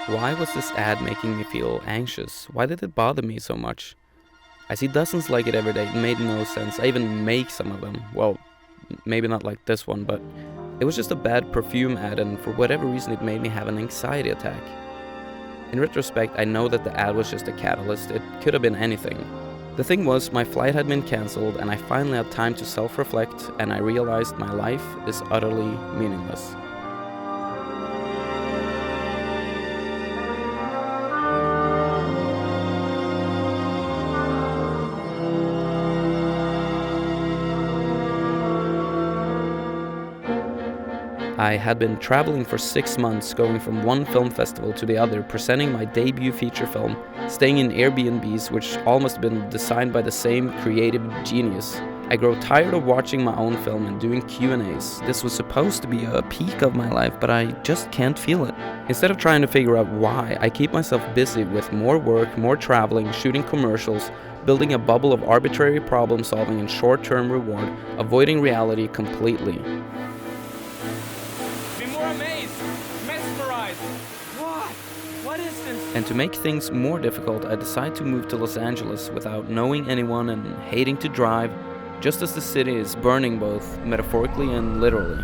Why was this ad making me feel anxious? Why did it bother me so much? I see dozens like it every day. It made no sense. I even make some of them. Well, maybe not like this one, but it was just a bad perfume ad, and for whatever reason it made me have an anxiety attack. In retrospect, I know that the ad was just a catalyst. It could have been anything. The thing was, my flight had been cancelled, and I finally had time to self-reflect, and I realized my life is utterly meaningless. I had been traveling for 6 months, going from one film festival to the other, presenting my debut feature film, staying in Airbnbs which almost been designed by the same creative genius. I grow tired of watching my own film and doing Q&As. This was supposed to be a peak of my life, but I just can't feel it. Instead of trying to figure out why, I keep myself busy with more work, more traveling, shooting commercials, building a bubble of arbitrary problem solving and short-term reward, avoiding reality completely. And to make things more difficult, I decide to move to Los Angeles without knowing anyone and hating to drive, just as the city is burning both metaphorically and literally.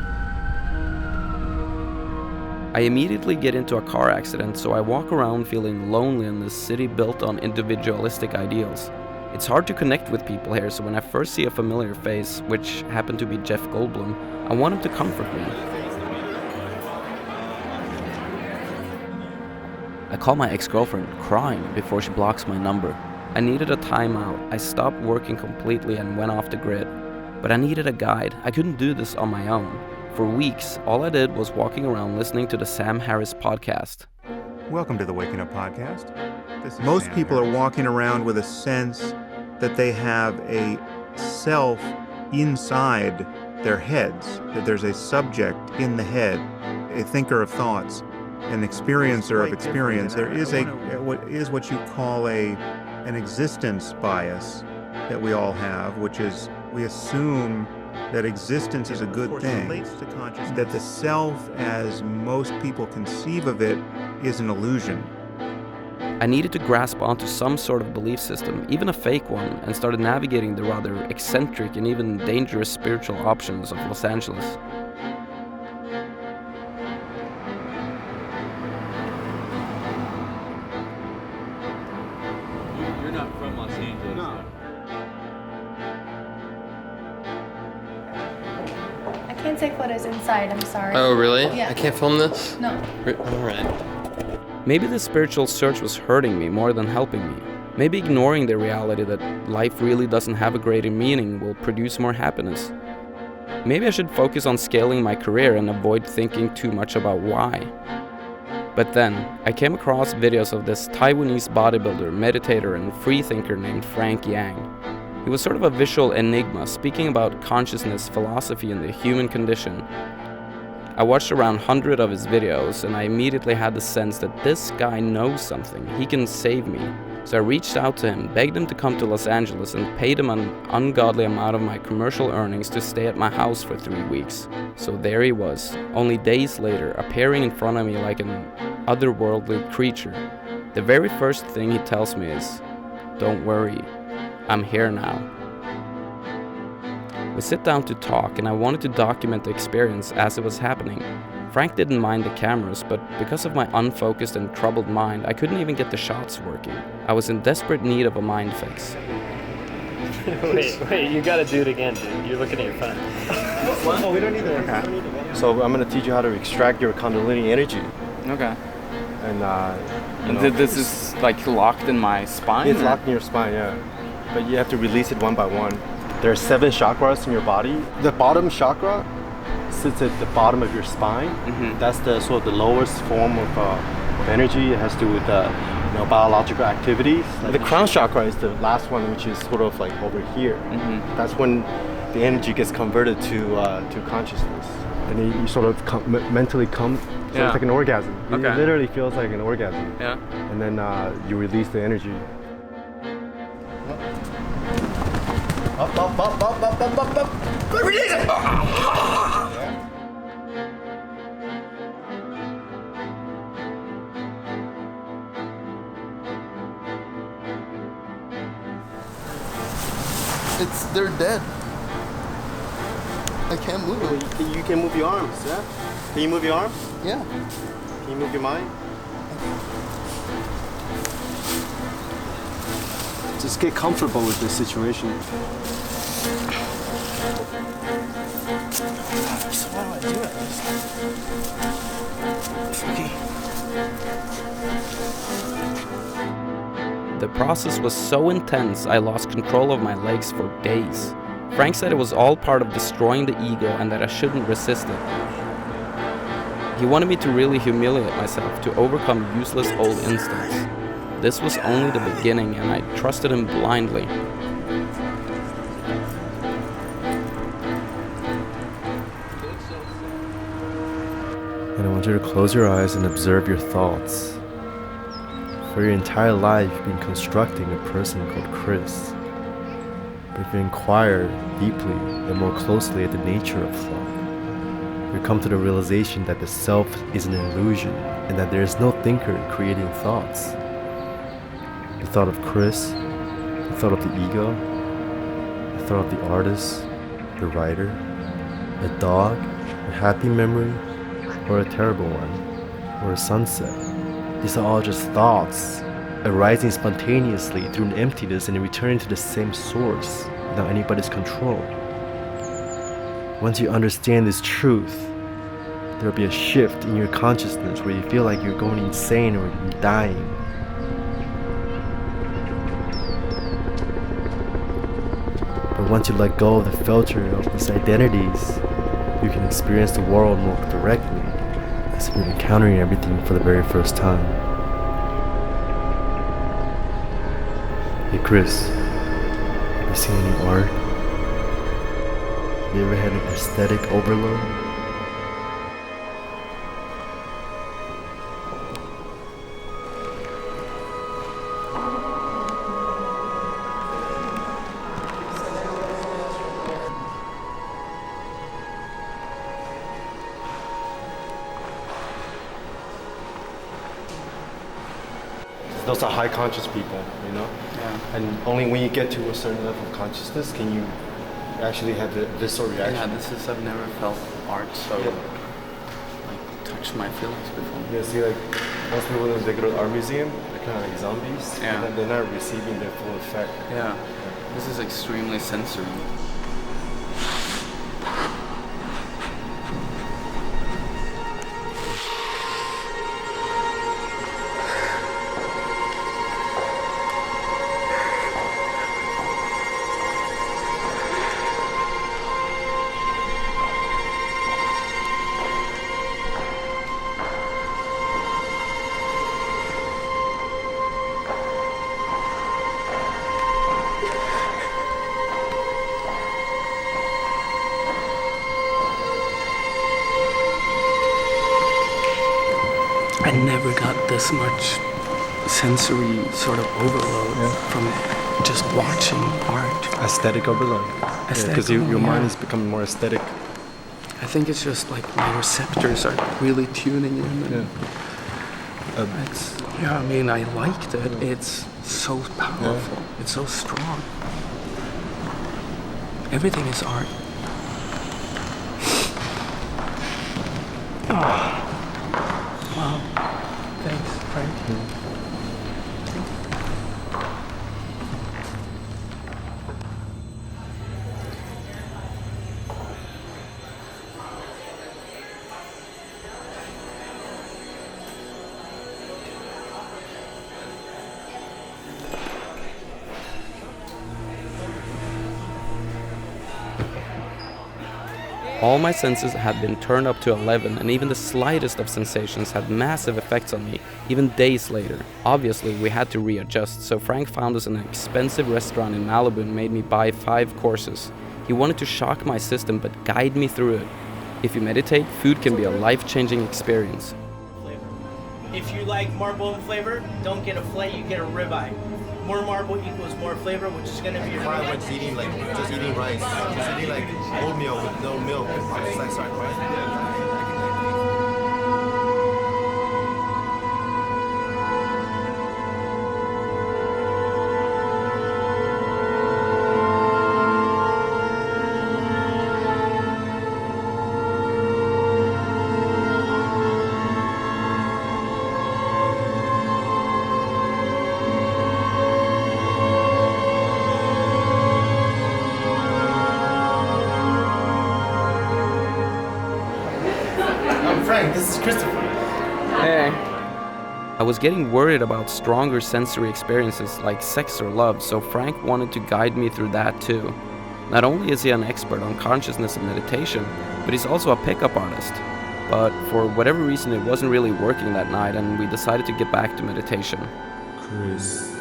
I immediately get into a car accident, so I walk around feeling lonely in this city built on individualistic ideals. It's hard to connect with people here, so when I first see a familiar face, which happened to be Jeff Goldblum, I want him to comfort me. I call my ex-girlfriend, crying, before she blocks my number. I needed a timeout. I stopped working completely and went off the grid. But I needed a guide. I couldn't do this on my own. For weeks, all I did was walking around listening to the Sam Harris podcast. Welcome to the Waking Up Podcast. Most people are walking around with a sense that they have a self inside their heads, that there's a subject in the head, a thinker of thoughts, an experiencer of experience. There is what you call an existence bias that we all have, which is we assume that existence is a good thing, that the self, as most people conceive of it, is an illusion. I needed to grasp onto some sort of belief system, even a fake one, and started navigating the rather eccentric and even dangerous spiritual options of Los Angeles. You're not from Los Angeles. No. I can't take photos inside, I'm sorry. Oh, really? Yeah. I can't film this? No. Alright. Maybe this spiritual search was hurting me more than helping me. Maybe ignoring the reality that life really doesn't have a greater meaning will produce more happiness. Maybe I should focus on scaling my career and avoid thinking too much about why. But then, I came across videos of this Taiwanese bodybuilder, meditator, and freethinker named Frank Yang. He was sort of a visual enigma, speaking about consciousness, philosophy, and the human condition. I watched around 100 of his videos, and I immediately had the sense that this guy knows something. He can save me. So I reached out to him, begged him to come to Los Angeles, and paid him an ungodly amount of my commercial earnings to stay at my house for 3 weeks. So there he was, only days later, appearing in front of me like an otherworldly creature. The very first thing he tells me is, "Don't worry, I'm here now." We sit down to talk, and I wanted to document the experience as it was happening. Frank didn't mind the cameras, but because of my unfocused and troubled mind, I couldn't even get the shots working. I was in desperate need of a mind fix. Wait, you gotta do it again, dude. You're looking at your phone. Oh, we don't need that. Okay. So I'm going to teach you how to extract your Kundalini energy. Okay. And This is like locked in my spine? it's locked in your spine, yeah. But you have to release it one by one. There are 7 chakras in your body. The bottom chakra sits at the bottom of your spine. Mm-hmm. That's the sort of the lowest form of energy. It has to do with biological activities. The crown chakra is the last one, which is sort of like over here. Mm-hmm. That's when the energy gets converted to consciousness, and you sort of mentally come. So Yeah. it's like an orgasm. Okay. It literally feels like an orgasm. Yeah. And then you release the energy. Up. Release it! They're dead. I can't move them. You can move your arms, yeah? Can you move your arms? Yeah. Can you move your mind? Just get comfortable with this situation. So why do I do it? The process was so intense I lost control of my legs for days. Frank said it was all part of destroying the ego and that I shouldn't resist it. He wanted me to really humiliate myself to overcome useless old instincts. This was only the beginning and I trusted him blindly. And I want you to close your eyes and observe your thoughts. For your entire life, you've been constructing a person called Chris. But if you inquire deeply and more closely at the nature of thought, you come to the realization that the self is an illusion and that there is no thinker creating thoughts. The thought of Chris, the thought of the ego, the thought of the artist, the writer, a dog, a happy memory, or a terrible one, or a sunset. These are all just thoughts, arising spontaneously through an emptiness and returning to the same source without anybody's control. Once you understand this truth, there will be a shift in your consciousness where you feel like you're going insane or dying. But once you let go of the filter of these identities, you can experience the world more directly, as if you're encountering everything for the very first time. Hey Chris, have you seen any art? Have you ever had an aesthetic overload? Those are high conscious people, you know? Yeah. And only when you get to a certain level of consciousness can you actually have the visceral reaction. Yeah, I've never felt art so touched my feelings before. Yeah, see, like most people when they go to the art museum, they're kind of like zombies. Yeah. And they're not receiving their full effect. Yeah, this is extremely sensory. I never got this much sensory sort of overload from just watching art. Aesthetic overload. Because your mind is becoming more aesthetic. I think it's just like my receptors are really tuning in. And I mean, I liked it. It's so powerful. It's so strong. Everything is art. Wow. Thanks, Frank. All my senses had been turned up to 11, and even the slightest of sensations had massive effects on me, even days later. Obviously, we had to readjust, so Frank found us an expensive restaurant in Malibu and made me buy 5 courses. He wanted to shock my system, but guide me through it. If you meditate, food can be a life-changing experience. If you like marble and flavor, don't get a fillet, you get a ribeye. More marble equals more flavor, which is going to be a I was eating like just eating rice, just eating like oatmeal with no milk. I was like, sorry, I was getting worried about stronger sensory experiences like sex or love, so Frank wanted to guide me through that too. Not only is he an expert on consciousness and meditation, but he's also a pickup artist. But for whatever reason, it wasn't really working that night, and we decided to get back to meditation. Chris,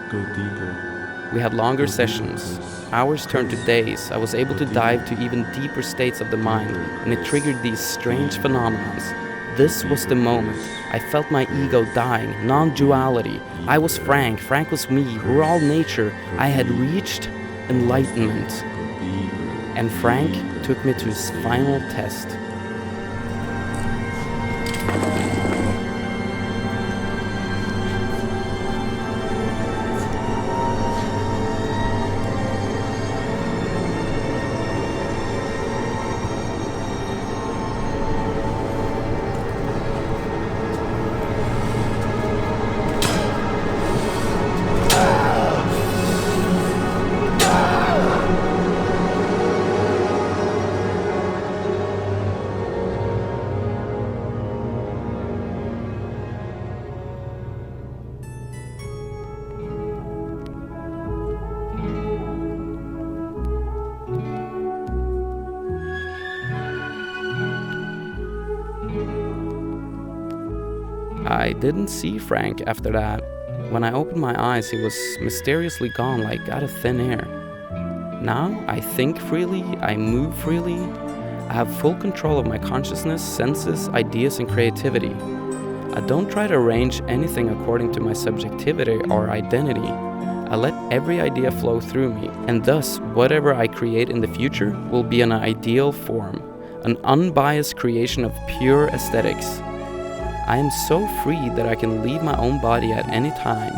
go deeper. We had longer sessions. Hours turned to days. I was able to dive to even deeper states of the mind, and it triggered these strange phenomena. This was the moment. I felt my ego dying, non-duality. I was Frank, Frank was me, we were all nature. I had reached enlightenment. And Frank took me to his final test. I didn't see Frank after that. When I opened my eyes, he was mysteriously gone, like out of thin air. Now, I think freely, I move freely, I have full control of my consciousness, senses, ideas, and creativity. I don't try to arrange anything according to my subjectivity or identity. I let every idea flow through me, and thus, whatever I create in the future will be an ideal form, an unbiased creation of pure aesthetics. I am so free that I can leave my own body at any time.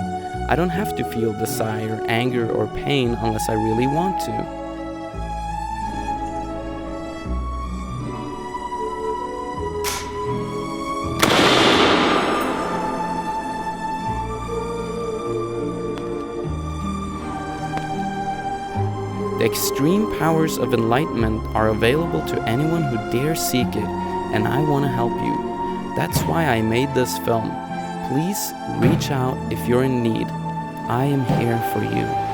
I don't have to feel desire, anger, or pain unless I really want to. The extreme powers of enlightenment are available to anyone who dares seek it, and I want to help you. That's why I made this film. Please reach out if you're in need. I am here for you.